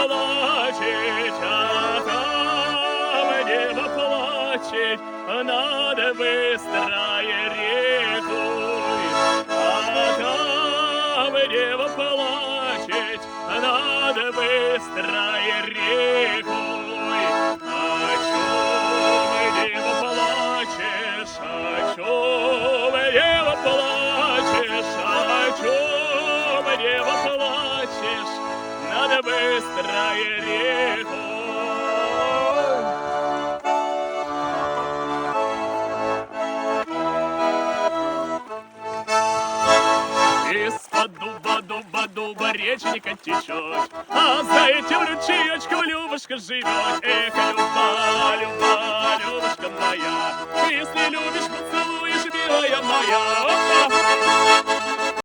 плачет, а там дева плачет над быстрой рекой, а там дева плачет над быстрой рекой. О чем, дева, плачешь, о чем, дева, плачешь, о чем, дева, плачешь над быстрой рекой? Из-под дуба реченька течет, а за этим ручеечком Любушка живет. Эх, Люба,